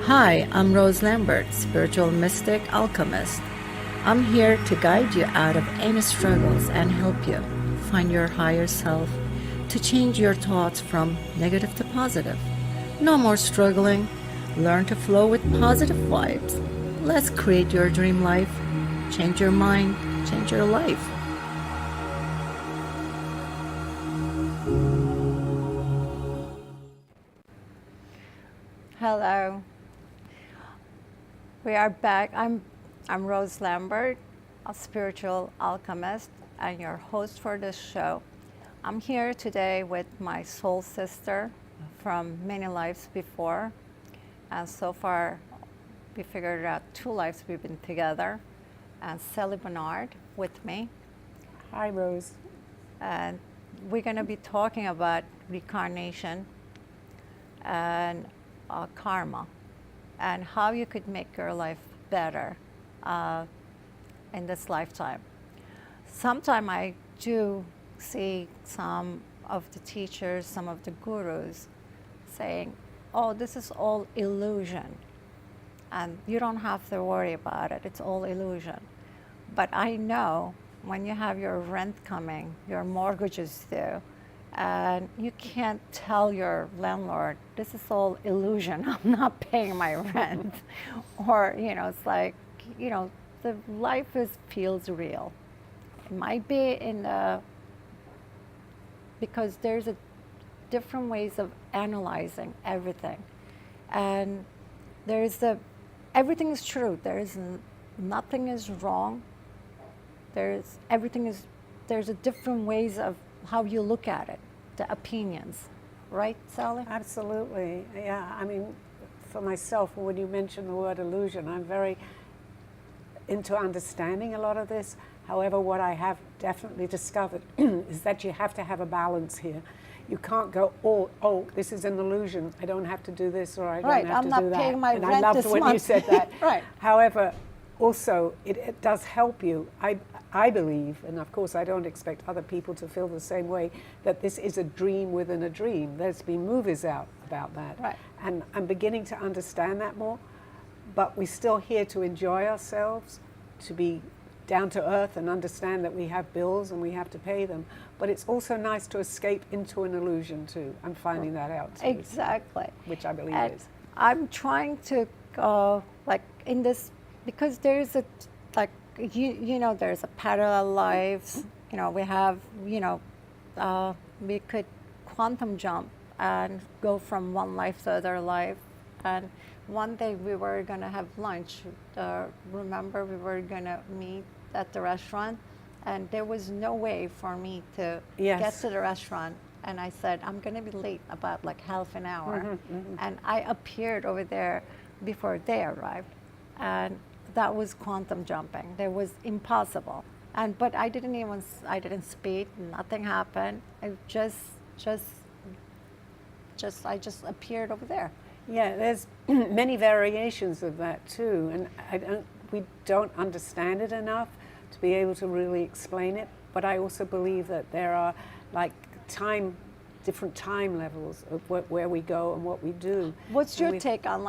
Hi, I'm Rose Lambert, spiritual mystic alchemist. I'm here to guide you out of any struggles and help you find your higher self, to change your thoughts from negative to positive. No more struggling. Learn to flow with positive vibes. Let's create your dream life. Change your mind, change your life. Hello. We are back. I'm Rose Lambert, a spiritual alchemist and your host for this show. I'm here today with my soul sister from many lives before. And so far, we figured out 2 lives we've been together. And Sally Bernard with me. Hi, Rose. And we're going to be talking about reincarnation and karma, and how you could make your life better in this lifetime. Sometimes I do see some of the teachers, some of the gurus saying, oh, this is all illusion, and you don't have to worry about it, it's all illusion. But I know when you have your rent coming, your mortgage is due, and you can't tell your landlord, this is all illusion, I'm not paying my rent. Or, it's like, the life feels real. It might be because there's different ways of analyzing everything. And everything is true. Nothing is wrong. There's a different ways of how you look at it, the opinions, right, Sally? Absolutely. Yeah, I mean, for myself, when you mention the word illusion, I'm very into understanding a lot of this. However, what I have definitely discovered is that you have to have a balance here. You can't go, oh, this is an illusion, I don't have to do this, or I don't have to do that. Right, I'm not paying my and rent I loved this when month. you said that. Right. However, also, it does help you. I believe, and of course I don't expect other people to feel the same way, that this is a dream within a dream. There's been movies out about that. Right. And I'm beginning to understand that more, but we're still here to enjoy ourselves, to be down to earth and understand that we have bills and we have to pay them. But it's also nice to escape into an illusion too. I'm finding that out too. Exactly. Which I believe and is. I'm trying to, in this, because there's there's a parallel lives. We have, we could quantum jump and go from one life to other life. And one day we were going to have lunch. Remember, we were going to meet at the restaurant, and there was no way for me to get to the restaurant. And I said, I'm going to be late about like half an hour. Mm-hmm, mm-hmm. And I appeared over there before they arrived. And that was quantum jumping. That was impossible. But I didn't speed, nothing happened. I just appeared over there. Yeah, there's many variations of that too, and we don't understand it enough to be able to really explain it. But I also believe that there are like different time levels of where we go and what we do. What's your take on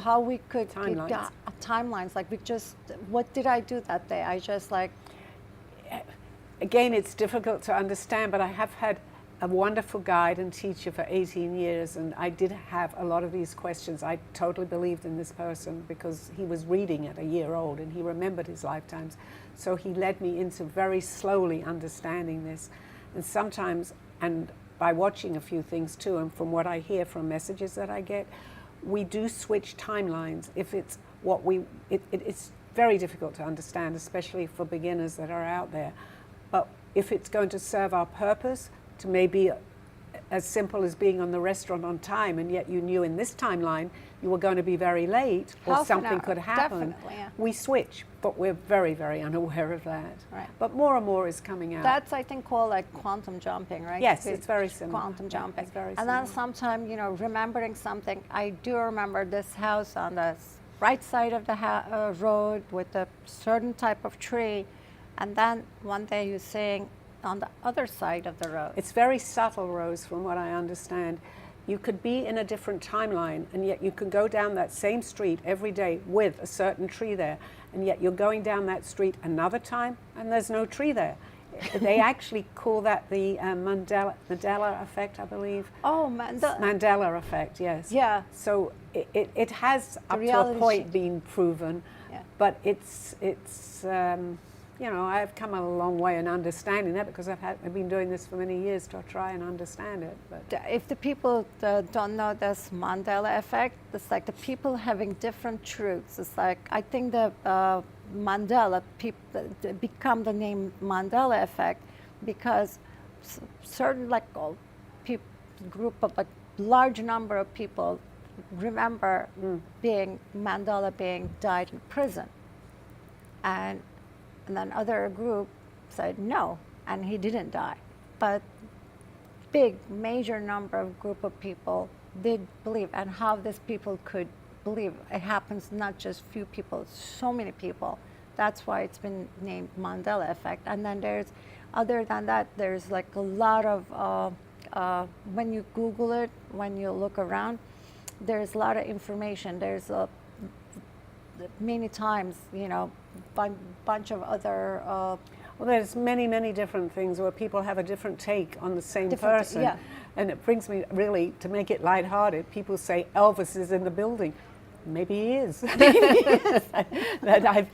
how we could timelines? Timelines, what did I do that day? I just Again, it's difficult to understand, but I have had a wonderful guide and teacher for 18 years, and I did have a lot of these questions. I totally believed in this person because he was reading at a year old and he remembered his lifetimes. So he led me into very slowly understanding this. And sometimes, and by watching a few things too, and from what I hear from messages that I get, we do switch timelines. If it's it's very difficult to understand, especially for beginners that are out there. But if it's going to serve our purpose, to maybe as simple as being on the restaurant on time, and yet you knew in this timeline you were going to be very late or something could happen. Definitely, yeah. We switch, but we're very, very unaware of that. Right. But more and more is coming out. That's, I think, called quantum jumping, right? Yes, it's very similar. Quantum jumping. It's very and then similar. sometimes, remembering something. I do remember this house on the right side of the road with a certain type of tree. And then one day you're saying, on the other side of the road. It's very subtle, Rose, from what I understand. you could be in a different timeline, and yet you can go down that same street every day with a certain tree there, and yet you're going down that street another time and there's no tree there. They actually call that the Mandela Effect, I believe. Oh, Mandela Effect, yes. Yeah. So it has up to a reality point shift. been proven, Yeah. but it's you know, I've come a long way in understanding that because I've been doing this for many years to try and understand it. But If the people don't know this Mandela Effect, it's like the people having different truths. It's like, I think the Mandela, become the name Mandela Effect because certain, like, group of, like, large number of people remember Mandela being died in prison. And then other group said no, and he didn't die. But big, major number of group of people did believe, and how these people could believe. It happens not just few people, so many people. That's why it's been named Mandela Effect. And then there's, other than that, there's like a lot of, when you Google it, when you look around, there's a lot of information. There's many times, you know, bunch of other. Well, there's many different things where people have a different take on the same person. Yeah. And it brings me really, to make it lighthearted, people say Elvis is in the building. Maybe he is. That I've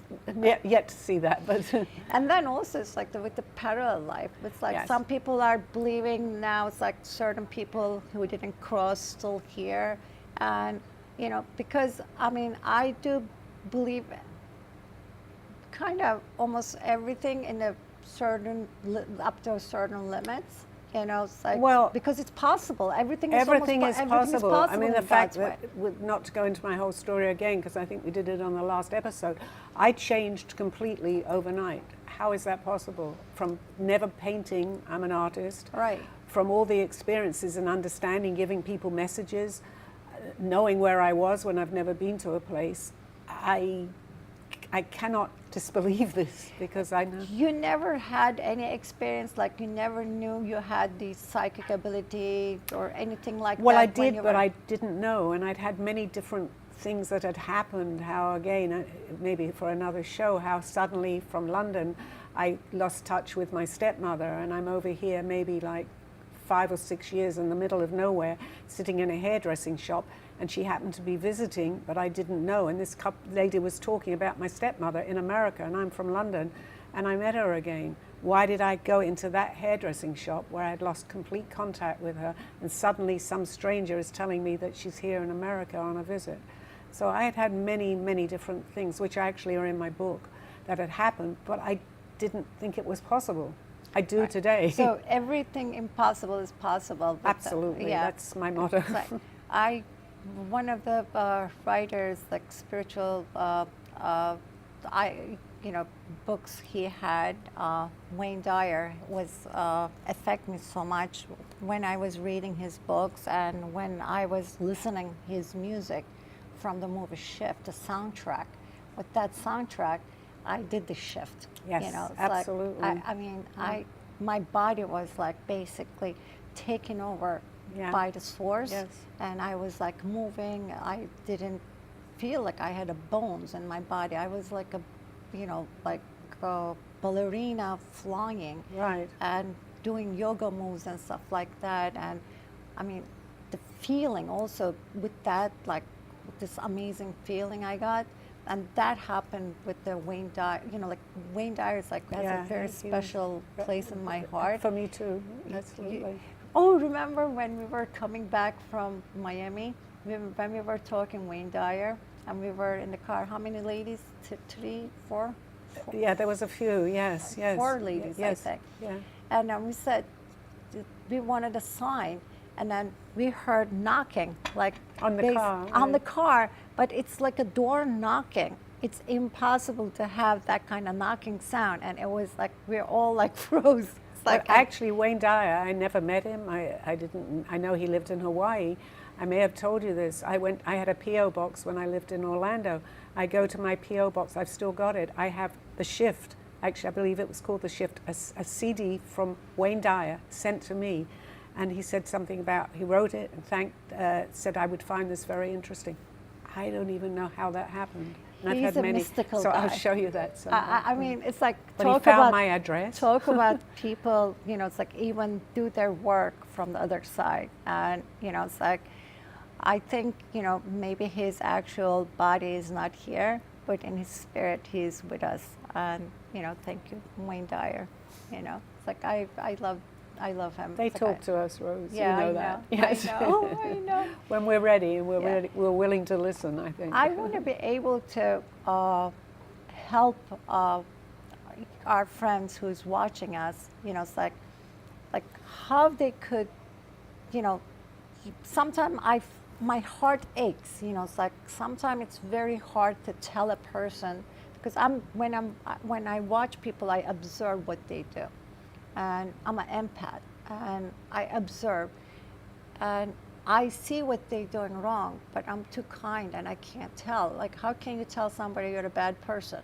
yet to see that, but. And then also it's like with the parallel life. It's like Yes. some people are believing now it's like certain people who didn't cross still here. And, you know, because, I mean, I do believe kind of almost everything in a certain, up to a certain limits. You know, it's like, Well, because it's possible. Everything is Everything almost, is everything possible. I mean, the in fact God's way. that, not to go into my whole story again, because I think we did it on the last episode, I changed completely overnight. How is that possible? From never painting, I'm an artist. Right. From all the experiences and understanding, giving people messages, knowing where I was when I've never been to a place, I cannot disbelieve this because I know. You never had any experience, like you never knew you had the psychic ability or anything like Well, that? I did, but I didn't know, and I'd had many different things that had happened. How, again, maybe for another show, how suddenly from London I lost touch with my stepmother, and I'm over here maybe like 5 or 6 years in the middle of nowhere, sitting in a hairdressing shop, and she happened to be visiting, but I didn't know. And this lady was talking about my stepmother in America, and I'm from London, and I met her again. Why did I go into that hairdressing shop where I'd lost complete contact with her, and suddenly some stranger is telling me that she's here in America on a visit? So I had had many different things, which actually are in my book, that had happened, but I didn't think it was possible. I do today. So everything impossible is possible. Absolutely, that's my motto. Like, one of the writers, like spiritual, books he had, Wayne Dyer, was affect me so much when I was reading his books and when I was listening his music from the movie Shift, the soundtrack. With that soundtrack, I did the shift. Yes, you know, it's absolutely. Like, my body was like basically taken over by the source, and I was like moving. I didn't feel like I had a bones in my body. I was like a, like a ballerina flying, right, and doing yoga moves and stuff like that. And I mean, the feeling also with that, like this amazing feeling I got. And that happened with the Wayne Dyer. Like Wayne Dyer is like has a very special place in my heart. For me too, absolutely. Remember when we were coming back from Miami, when we were talking Wayne Dyer, and we were in the car. How many ladies? 3, 4? Yeah, there was a few. Yes. 4 ladies, I think. Yeah. And we said we wanted a sign. And then we heard knocking, like on the car. Right. On the car, but it's like a door knocking. It's impossible to have that kind of knocking sound, and it was like we're all like froze. It's like actually, Wayne Dyer, I never met him. I didn't. I know he lived in Hawaii. I may have told you this. I had a PO box when I lived in Orlando. I go to my PO box. I've still got it. I have the Shift. Actually, I believe it was called the Shift. A CD from Wayne Dyer sent to me. And he said something about, he wrote it and said I would find this very interesting. I don't even know how that happened. And He's I've had a many, mystical so guy. I'll show you that sometime. I mean, it's like But he talk found about my address. talk about people. You know, it's like even do their work from the other side, and you know, it's like I think maybe his actual body is not here, but in his spirit, he's with us. And thank you, Wayne Dyer. It's like I love him. They It's talk like to us, Rose. Yeah, you know I that. know. Yes. I know. I know. When we're ready and Yeah. we're willing to listen, I think. I want to be able to help our friends who's watching us. It's like how they could, sometimes my heart aches. It's like sometimes it's very hard to tell a person because when I watch people, I observe what they do, and I'm an empath, and I observe, and I see what they're doing wrong, but I'm too kind and I can't tell. Like, how can you tell somebody you're a bad person?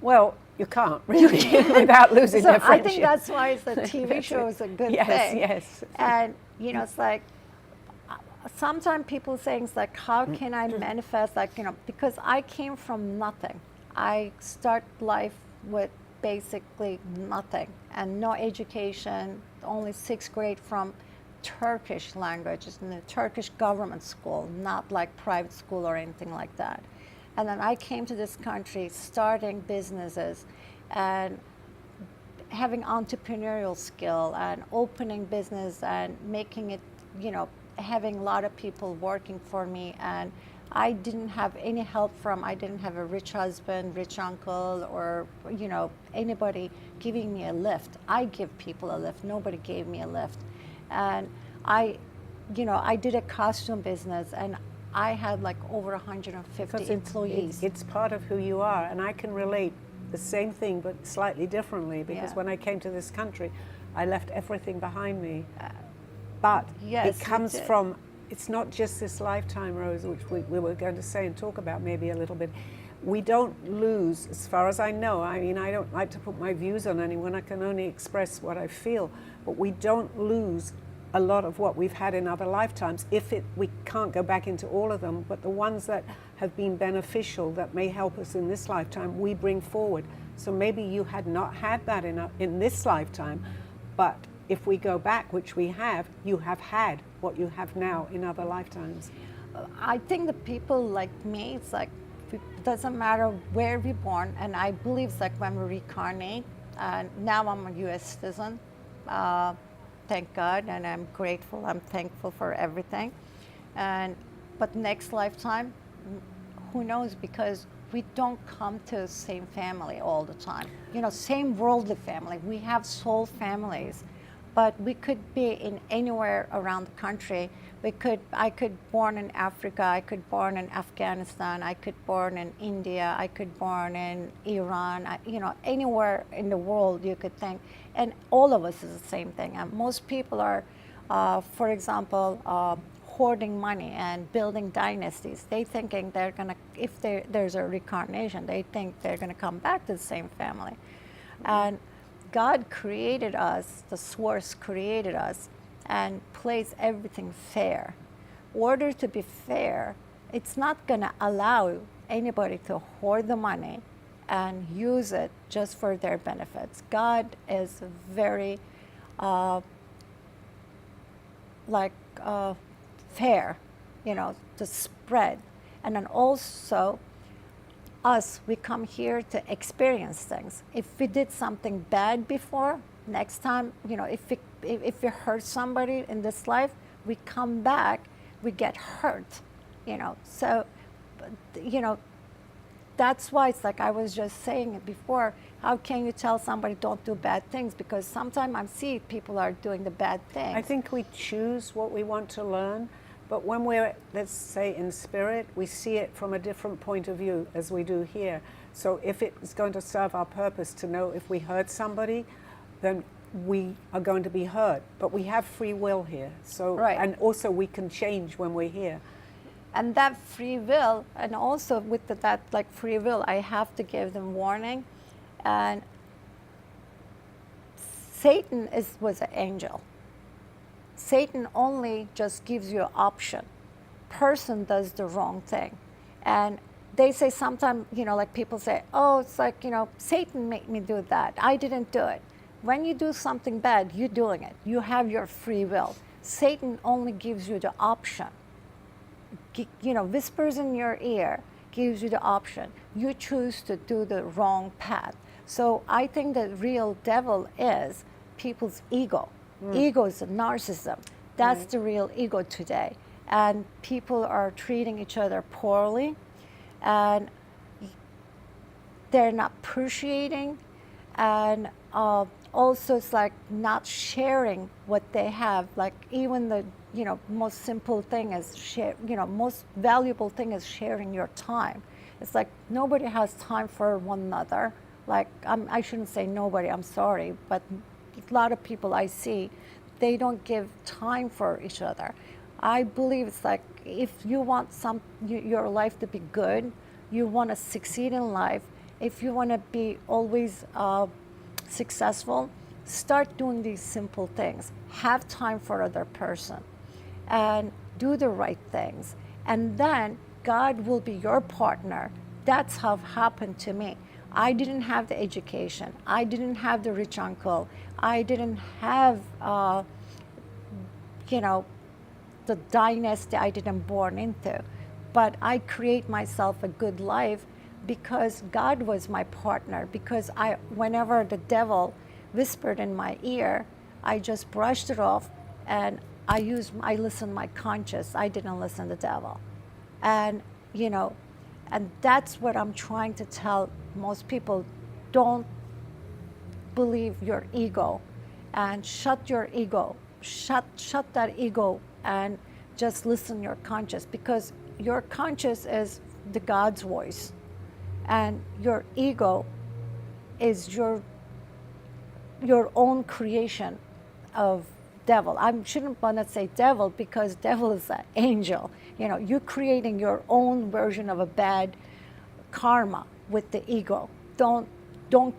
Well, you can't really without losing So their I friendship. think that's why the TV show is a good Yes, thing. yes. And it's like sometimes people saying it's like, how can I manifest? Like because I came from nothing. I start life with basically nothing and no education, only 6th grade from Turkish languages in the Turkish government school, not like private school or anything like that. And then I came to this country starting businesses and having entrepreneurial skill and opening business and making it, having a lot of people working for me. And I didn't have any help I didn't have a rich husband, rich uncle, or, anybody giving me a lift. I give people a lift. Nobody gave me a lift. And I did a costume business, and I had like over 150 employees. It's part of who you are, and I can relate the same thing but slightly differently because Yeah. when I came to this country, I left everything behind me. But Yes, it you comes did. from, it's not just this lifetime, Rose, which we were going to say and talk about maybe a little bit. We don't lose, as far as I know, I mean, I don't like to put my views on anyone, I can only express what I feel, but we don't lose a lot of what we've had in other lifetimes. We can't go back into all of them, but the ones that have been beneficial, that may help us in this lifetime, we bring forward. So maybe you had not had that in this lifetime, but if we go back, which we have, you have had what you have now in other lifetimes. I think the people like me, it's like, it doesn't matter where we're born, and I believe it's like when we reincarnate, and now I'm a US citizen, thank God, and I'm grateful, I'm thankful for everything. But next lifetime, who knows, because we don't come to the same family all the time. Same worldly family, we have soul families, but we could be in anywhere around the country. I could born in Africa, I could born in Afghanistan, I could born in India, I could born in Iran, anywhere in the world you could think. And all of us is the same thing. And most people are, for example, hoarding money and building dynasties. They thinking they're gonna, if there's a reincarnation, they think they're gonna come back to the same family. And God created us, the source created us, and plays everything fair. In order to be fair, it's not going to allow anybody to hoard the money and use it just for their benefits. God is very fair, to spread. And then also, we come here to experience things. If we did something bad before, next time, if we hurt somebody in this life, we come back, we get hurt, So, that's why it's like I was just saying it before. How can you tell somebody don't do bad things? Because sometimes I see people are doing the bad things. I think we choose what we want to learn, but when we're, let's say, in spirit, we see it from a different point of view as we do here. So if it's going to serve our purpose to know if we hurt somebody, then we are going to be hurt. But we have free will here. So, Right. And also we can change when we're here. And that free will, and also with that like free will, I have to give them warning. And Satan was an angel. Satan only just gives you an option. Person does the wrong thing. And they say sometimes, like people say, oh, it's like, Satan made me do that. I didn't do it. When you do something bad, you're doing it. You have your free will. Satan only gives you the option. Whispers in your ear, gives you the option. You choose to do the wrong path. So I think the real devil is people's ego. Ego is a narcissism. That's the real ego today. And people are treating each other poorly, and they're not appreciating, and also it's like not sharing what they have. Like even the most simple thing is most valuable thing is sharing your time. It's like nobody has time for one another. Like I shouldn't say nobody, I'm sorry, but a lot of people I see, they don't give time for each other. I believe it's like if you want your life to be good, you want to succeed in life, if you want to be always successful, start doing these simple things. Have time for other person and do the right things. And then God will be your partner. That's how it happened to me. I didn't have the education. I didn't have the rich uncle. I didn't have, the dynasty I didn't born into. But I create myself a good life because God was my partner. Because whenever the devil whispered in my ear, I just brushed it off, and I listened my conscience. I didn't listen to the devil. And and that's what I'm trying to tell most people. Don't believe your ego, and shut your ego. Shut that ego and just listen your conscience, because your conscience is the God's voice, and your ego is your own creation of devil. I shouldn't want to say devil, because devil is an angel. You're creating your own version of a bad karma with the ego. Don't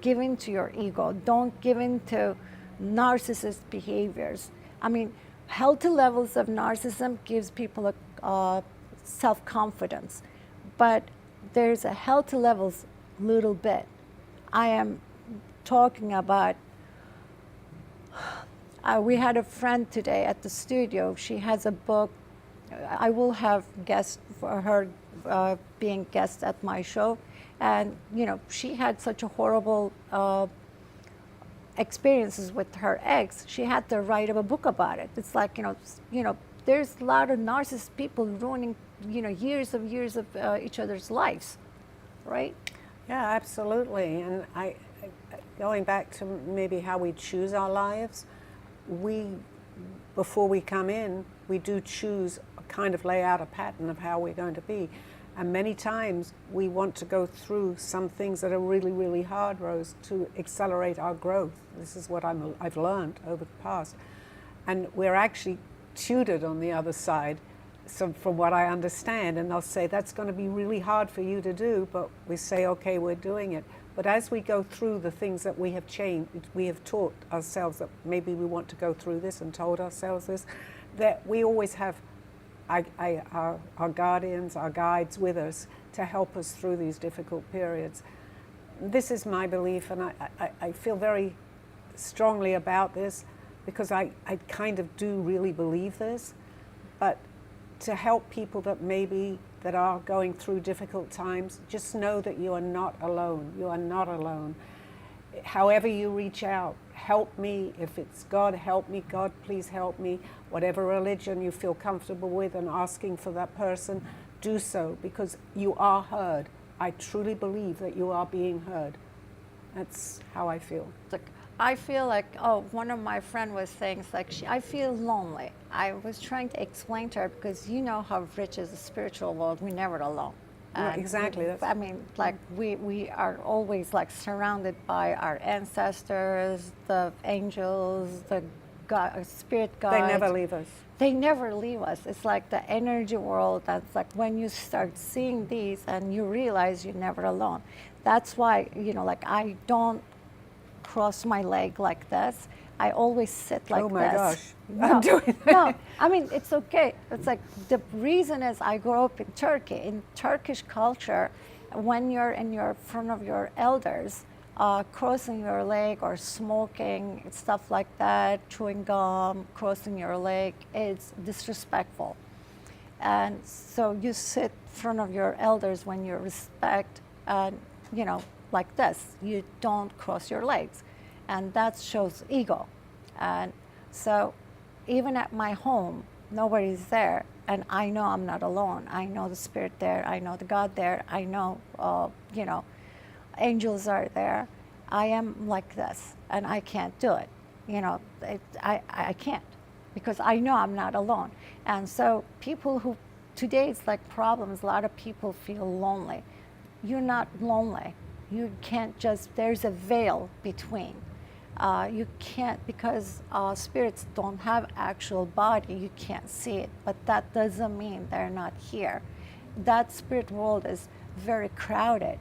give in to your ego. Don't give in to narcissist behaviors. I mean, healthy levels of narcissism gives people a self-confidence, but there's a healthy levels little bit. I am talking about, we had a friend today at the studio. She has a book. I will have guests for her being guests at my show. And, she had such a horrible experiences with her ex. She had to write a book about it. It's like, there's a lot of narcissist people ruining, years of each other's lives, right? Yeah, absolutely. And I going back to maybe how we choose our lives, before we come in, we do choose, kind of lay out a pattern of how we're going to be. And many times we want to go through some things that are really, really hard, Rose, to accelerate our growth. This is what I've learned over the past. And we're actually tutored on the other side, so from what I understand. And they'll say, that's going to be really hard for you to do, but we say, okay, we're doing it. But as we go through the things that we have changed, we have taught ourselves that maybe we want to go through this, and told ourselves this, that we always have our guardians, our guides with us to help us through these difficult periods. This is my belief, and I feel very strongly about this, because I kind of do really believe this. But to help people that are going through difficult times, just know that you are not alone. You are not alone. However you reach out, help me. If it's God, help me. God, please help me. Whatever religion you feel comfortable with and asking for that person, do so, because you are heard. I truly believe that you are being heard. That's how I feel. I feel like, one of my friends was saying, it's like, I feel lonely. I was trying to explain to her, because how rich is the spiritual world. We're never alone. Yeah, exactly. We are always like surrounded by our ancestors, the angels, the spirit guides. They never leave us. They never leave us. It's like the energy world. That's like when you start seeing these and you realize you're never alone. That's why, I don't cross my leg like this. I always sit like this. Oh my gosh, No, I'm doing that. no, I mean, it's okay. It's like the reason is I grew up in Turkey. In Turkish culture, when you're in front of your elders, crossing your leg or smoking, stuff like that, chewing gum, crossing your leg, is disrespectful. And so you sit in front of your elders when you respect, and like this, you don't cross your legs. And that shows ego. And so even at my home, nobody's there, and I know I'm not alone. I know the spirit there, I know the God there, I know, angels are there. I am like this, and I can't do it. I can't, because I know I'm not alone. And so people who, today it's like problems, a lot of people feel lonely. You're not lonely. You can't just, there's a veil between. You can't, because spirits don't have actual body, you can't see it, but that doesn't mean they're not here. That spirit world is very crowded.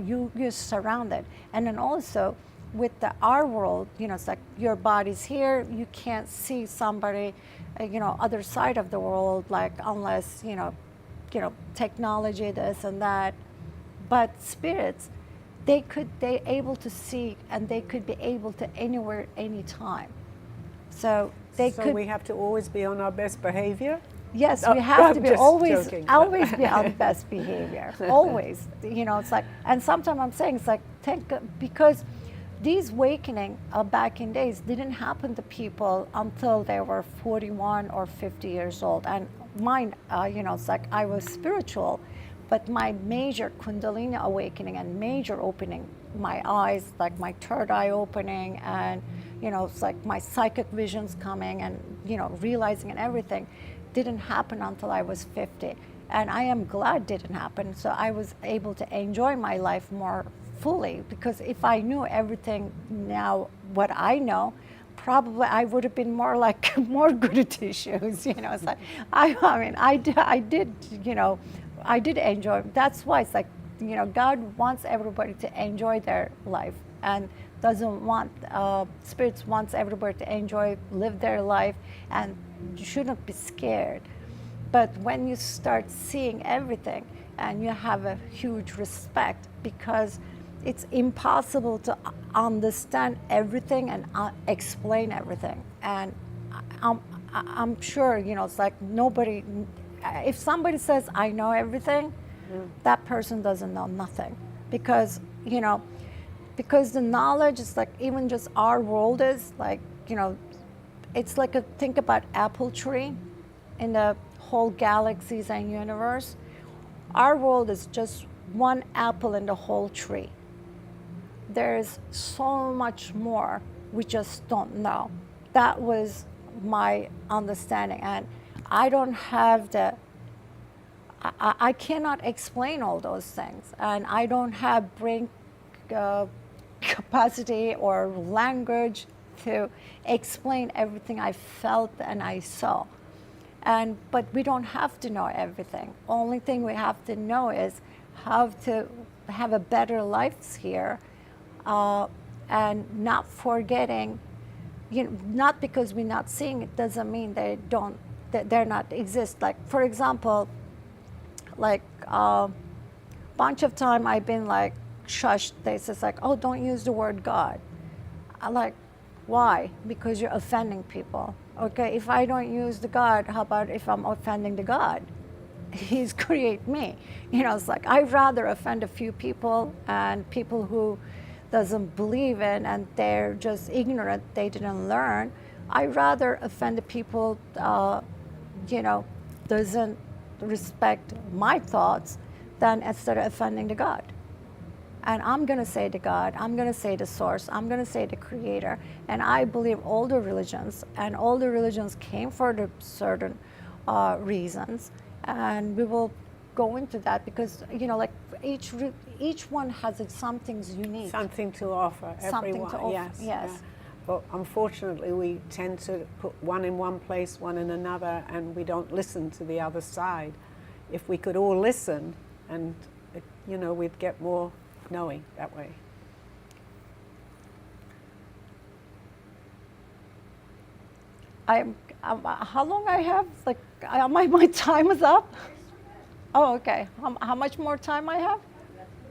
You're surrounded. And then also with our world, it's like your body's here, you can't see somebody, other side of the world, like unless, technology, this and that. But spirits, they able to see, and they could be able to anywhere, anytime. So we have to always be on our best behavior? Yes, No, we have I'm to be just always joking. be on best behavior. Always. It's like, and sometimes I'm saying it's like, because these awakening back in days didn't happen to people until they were 41 or 50 years old. And mine, it's like I was spiritual, but my major Kundalini awakening and major opening my eyes, like my third eye opening, and it's like my psychic visions coming, and realizing and everything, didn't happen until I was 50. And I am glad it didn't happen. So I was able to enjoy my life more fully, because if I knew everything now, what I know, probably I would have been more like more good issues. It's like I did enjoy. That's why it's like, God wants everybody to enjoy their life, and doesn't want, spirits wants everybody to enjoy, live their life, and you shouldn't be scared. But when you start seeing everything, and you have a huge respect, because it's impossible to understand everything and explain everything. And I'm sure, it's like nobody, if somebody says, I know everything, that person doesn't know nothing. Because, because the knowledge is like, even just our world is like, it's like think about apple tree in the whole galaxies and universe. Our world is just one apple in the whole tree. There's so much more we just don't know. That was my understanding, and I don't have I cannot explain all those things, and I don't have brain capacity or language to explain everything I felt and I saw. But we don't have to know everything. Only thing we have to know is how to have a better life here, and not forgetting. Not because we're not seeing it doesn't mean they're not exist. Like, for example, like bunch of time I've been like shushed. They says like, oh, don't use the word God. I'm like, why? Because you're offending people. Okay, if I don't use the God, how about if I'm offending the God? He's create me. It's like I'd rather offend a few people, and people who doesn't believe in, and they're just ignorant, they didn't learn. I'd rather offend the people, doesn't respect my thoughts, than instead of offending the God. And I'm going to say the God, I'm going to say the source, I'm going to say the creator. And I believe all the religions, and all the religions came for the certain reasons. And we will go into that, because, like each one has something unique. Something to offer, everyone. Something to offer, yes. yes. Yeah. But unfortunately, we tend to put one in one place, one in another, and we don't listen to the other side. If we could all listen, and we'd get more knowing that way. how long I have? Like, my time is up? Oh, okay. How much more time I have?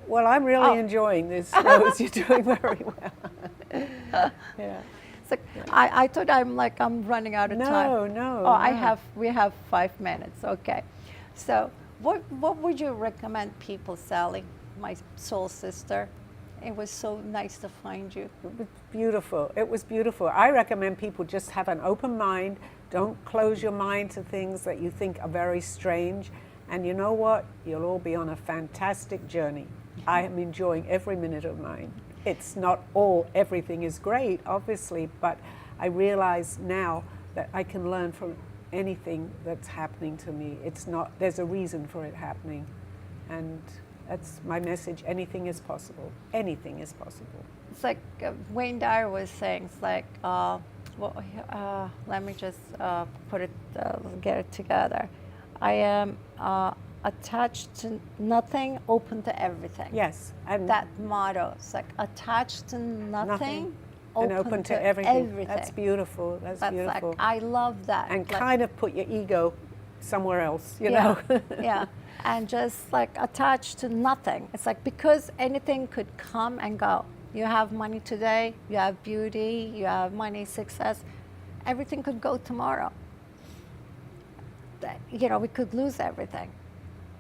Well, I'm really enjoying this, Rose. You're doing very well. Yeah. It's like, I thought I'm running out of time. No. Oh, we have 5 minutes. Okay. So what would you recommend people, Sally, my soul sister? It was so nice to find you. It was beautiful. It was beautiful. I recommend people just have an open mind. Don't close your mind to things that you think are very strange. And you know what? You'll all be on a fantastic journey. I am enjoying every minute of mine. It's not everything is great, obviously, but I realize now that I can learn from anything that's happening to me. There's a reason for it happening. And that's my message. Anything is possible. Anything is possible. It's like Wayne Dyer was saying, it's like, let me just get it together. I am attached to nothing, open to everything. Yes. And that motto, it's like attached to nothing, open to everything. That's beautiful. That's beautiful. Like, I love that. And kind of put your ego somewhere else, you know. Yeah. And just like attached to nothing. It's like, because anything could come and go. You have money today, you have beauty, you have money, success. Everything could go tomorrow. You know, we could lose everything.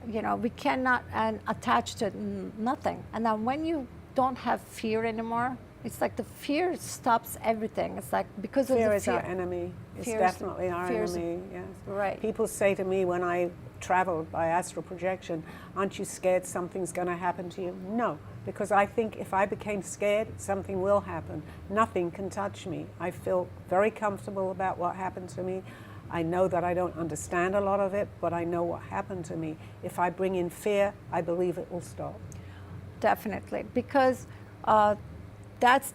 You know, we cannot attach to nothing. And then when you don't have fear anymore, it's like the fear stops everything. It's like, because fear of the fear. Is our enemy. It's definitely our enemy. Yes. Right. People say to me when I travel by astral projection, aren't you scared something's going to happen to you? No, because I think if I became scared, something will happen. Nothing can touch me. I feel very comfortable about what happened to me. I know that I don't understand a lot of it, but I know what happened to me. If I bring in fear, I believe it will stop. Definitely, because that's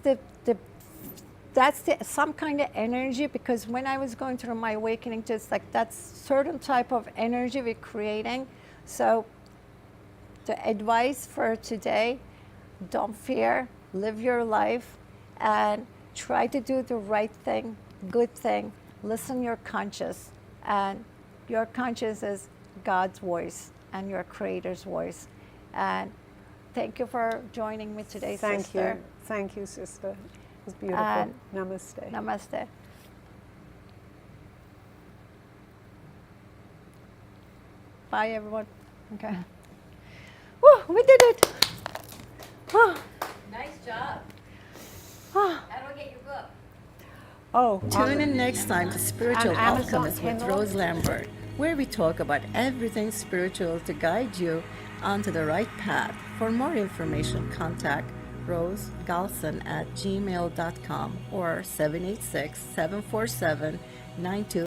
some kind of energy. Because when I was going through my awakening, just like that's certain type of energy we're creating. So the advice for today: don't fear, live your life, and try to do the right thing, good thing. Listen your conscious, and your conscious is God's voice and your Creator's voice. And thank you for joining me today, sister. Thank you, sister. It was beautiful. And namaste. Namaste. Bye, everyone. Okay. Woo, we did it. Oh. Nice job. Oh. How do I get your book? Tune in next time to Spiritual Amazon Alchemist with Kindle. Rose Lambert, where we talk about everything spiritual to guide you onto the right path. For more information, contact Rose Galson at gmail.com or 786-747-92